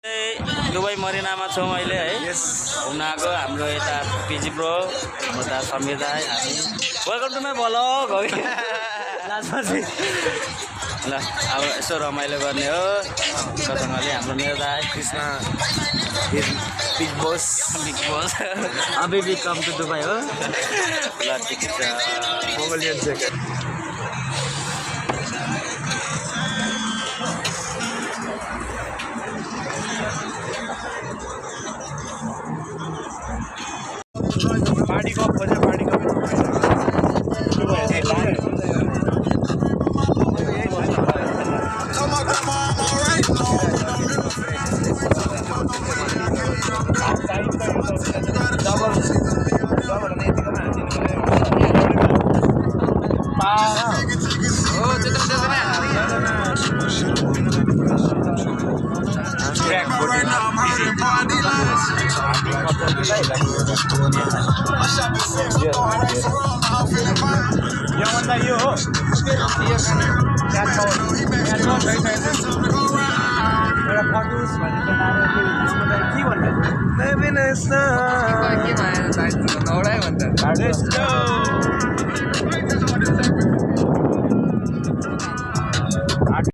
Dubai मरिनामा छौँ अहिले है। घुम्न आएको हाम्रो यता पिजी प्रो म त समीर दाइ हामी वेलकम टु माई भ्लग हो लास्टपछि ल अब यसो रमाइलो गर्ने हो कसँगले हाम्रो मेरो दाइ कृष्ण बिग बस अबे बी कम टु दुबई हो ल ठिक छ मङ्गोलियन ज्याकेट पार्टी कप खोज्यो पार्टी कप योभन्दा यो हो एउटा फटुस भनेको के भन्दा